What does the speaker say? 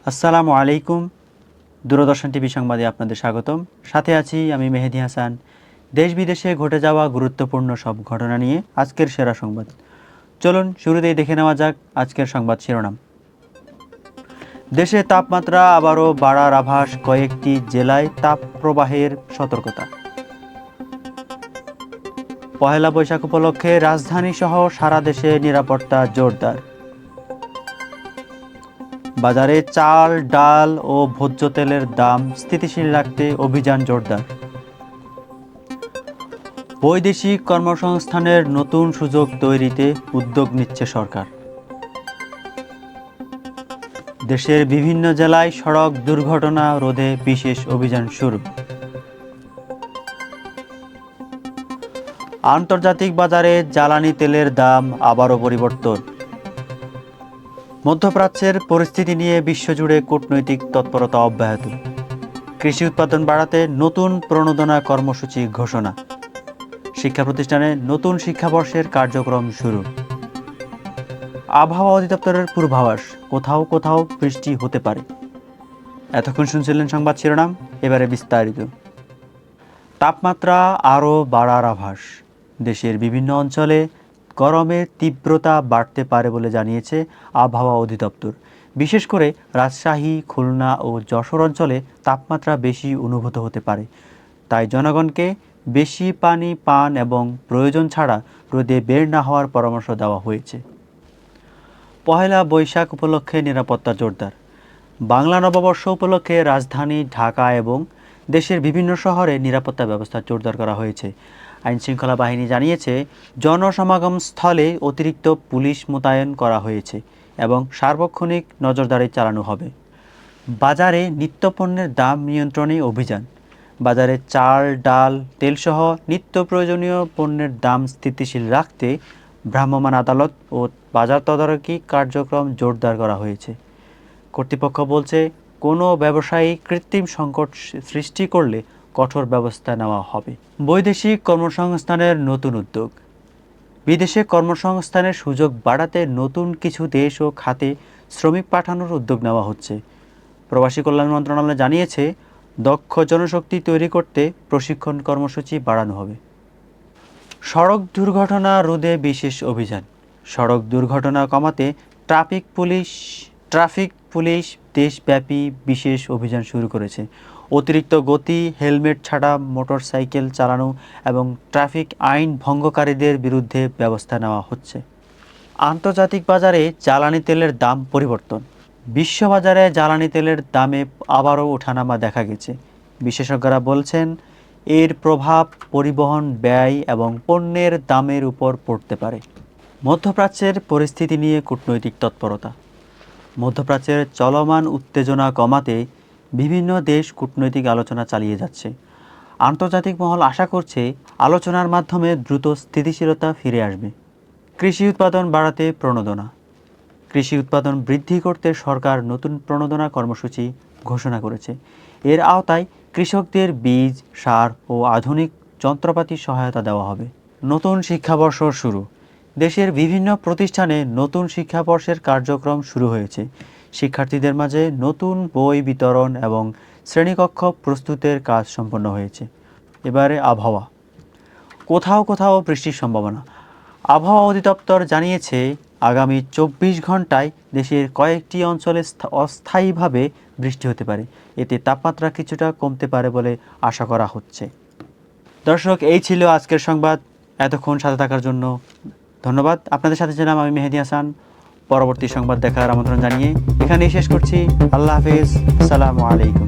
আসসালামু আলাইকুম। দূরদর্শন টিভি সংবাদে আপনাদের স্বাগতম। সাথে আছি আমি মেহেদি হাসান। দেশ বিদেশে ঘটে যাওয়া গুরুত্বপূর্ণ সব ঘটনা নিয়ে আজকের সেরা সংবাদ। চলুন শুরুতেই দেখে নেওয়া যাক আজকের সংবাদ শিরোনাম। দেশে তাপমাত্রা আবারও বাড়ার আভাস, কয়েকটি জেলায় তাপপ্রবাহের সতর্কতা। পহেলা বৈশাখ উপলক্ষে রাজধানী সহ সারা দেশে নিরাপত্তা জোরদার। বাজারে চাল, ডাল ও ভোজ্য তেলের দাম স্থিতিশীল রাখতে অভিযান জোরদার। বৈদেশিক কর্মসংস্থানের নতুন সুযোগ তৈরিতে উদ্যোগ নিচ্ছে সরকার। দেশের বিভিন্ন জেলায় সড়ক দুর্ঘটনা রোধে বিশেষ অভিযান শুরু। আন্তর্জাতিক বাজারে জ্বালানি তেলের দাম আবারও পরিবর্তন। মধ্যপ্রাচ্যের পরিস্থিতি নিয়ে বিশ্বজুড়ে কূটনৈতিক তৎপরতা অব্যাহত। কৃষি উৎপাদন বাড়াতে নতুন প্রণোদনা কর্মসূচি ঘোষণা। শিক্ষা প্রতিষ্ঠানে নতুন শিক্ষাবর্ষের কার্যক্রম শুরু। আবহাওয়া অধিদপ্তরের পূর্বাভাস, কোথাও কোথাও বৃষ্টি হতে পারে। এতক্ষণ শুনছিলেন সংবাদ শিরোনাম, এবারে বিস্তারিত। তাপমাত্রা আরও বাড়ার আভাস। দেশের বিভিন্ন অঞ্চলে গরমের তীব্রতা বাড়তে পারে বলে জানিয়েছে আবহাওয়া অধিদপ্তর। বিশেষ করে রাজশাহী, খুলনা ও যশোর অঞ্চলে তাপমাত্রা বেশি অনুভূত হতে পারে। তাই জনগণকে বেশি পানি পান এবং প্রয়োজন ছাড়া রোদে বের না হওয়ার পরামর্শ দেওয়া হয়েছে। পহেলা বৈশাখ উপলক্ষে নিরাপত্তা জোরদার। বাংলা নববর্ষ উপলক্ষে রাজধানী ঢাকা এবং দেশের বিভিন্ন শহরে নিরাপত্তা ব্যবস্থা জোরদার করা হয়েছে। আইনশৃঙ্খলা বাহিনী জানিয়েছে, জনসমাগম স্থলে অতিরিক্ত পুলিশ মোতায়েন করা হয়েছে এবং সার্বক্ষণিক নজরদারি চালানো হবে। বাজারে নিত্যপণ্যের দাম নিয়ন্ত্রণে অভিযান। বাজারে চাল, ডাল, তেলসহ নিত্য প্রয়োজনীয় পণ্যের দাম স্থিতিশীল রাখতে ভ্রাম্যমাণ আদালত ও বাজার তদারকি কার্যক্রম জোরদার করা হয়েছে। কর্তৃপক্ষ বলছে, কোনো ব্যবসায়ী কৃত্রিম সংকট সৃষ্টি করলে কঠোর ব্যবস্থা নেওয়া হবে। বৈদেশিক কর্মসংস্থানের নতুন উদ্যোগ। বিদেশে কর্মসংস্থানের সুযোগ বাড়াতে নতুন কিছু দেশ ও খাতে শ্রমিক পাঠানোর উদ্যোগ নেওয়া হচ্ছে। প্রবাসী কল্যাণ মন্ত্রণালয় জানিয়েছে, দক্ষ জনশক্তি তৈরি করতে প্রশিক্ষণ কর্মসূচি বাড়ানো হবে। সড়ক দুর্ঘটনা রোধে বিশেষ অভিযান। সড়ক দুর্ঘটনা কমাতে ট্রাফিক পুলিশ দেশব্যাপী বিশেষ অভিযান শুরু করেছে। অতিরিক্ত গতি, হেলমেট ছাড়া মোটরসাইকেল চালানো এবং ট্রাফিক আইন ভঙ্গকারীদের বিরুদ্ধে ব্যবস্থা নেওয়া হচ্ছে। আন্তর্জাতিক বাজারে জ্বালানি তেলের দাম পরিবর্তন। বিশ্ববাজারে জ্বালানি তেলের দামে আবারও ওঠানামা দেখা গেছে। বিশেষজ্ঞরা বলছেন, এর প্রভাব পরিবহন ব্যয় এবং পণ্যের দামের উপর পড়তে পারে। মধ্যপ্রাচ্যের পরিস্থিতি নিয়ে কূটনৈতিক তৎপরতা। মধ্যপ্রাচ্যের চলমান উত্তেজনা কমাতে বিভিন্ন দেশ কূটনৈতিক আলোচনা চালিয়ে যাচ্ছে। আন্তর্জাতিক মহল আশা করছে, আলোচনার মাধ্যমে দ্রুত স্থিতিশীলতা ফিরে আসবে। কৃষি উৎপাদন বাড়াতে প্রণোদনা। কৃষি উৎপাদন বৃদ্ধি করতে সরকার নতুন প্রণোদনা কর্মসূচি ঘোষণা করেছে। এর আওতায় কৃষকদের বীজ, সার ও আধুনিক যন্ত্রপাতি সহায়তা দেওয়া হবে। নতুন শিক্ষাবর্ষ শুরু। দেশের বিভিন্ন প্রতিষ্ঠানে নতুন শিক্ষাবর্ষের কার্যক্রম শুরু হয়েছে। শিক্ষার্থীদের মাঝে নতুন বই বিতরণ এবং শ্রেণীকক্ষ প্রস্তুতের কাজ সম্পন্ন হয়েছে। এবারে আবহাওয়া। কোথাও কোথাও বৃষ্টির সম্ভাবনা। আবহাওয়া অধিদপ্তর জানিয়েছে, আগামী 24 ঘন্টায় দেশের কয়েকটি অঞ্চলে অস্থায়ীভাবে বৃষ্টি হতে পারে। এতে তাপমাত্রা কিছুটা কমতে পারে বলে আশা করা হচ্ছে। দর্শক, এই ছিল আজকের সংবাদ। এতক্ষণ সাথে থাকার জন্য ধন্যবাদ। আপনাদের সাথে ছিলাম আমি মেহেদি হাসান। পরবর্তী সংবাদ দেখার আমন্ত্রণ জানিয়ে এখানেই শেষ করছি। আল্লাহ হাফেজ, আসসালামু আলাইকুম।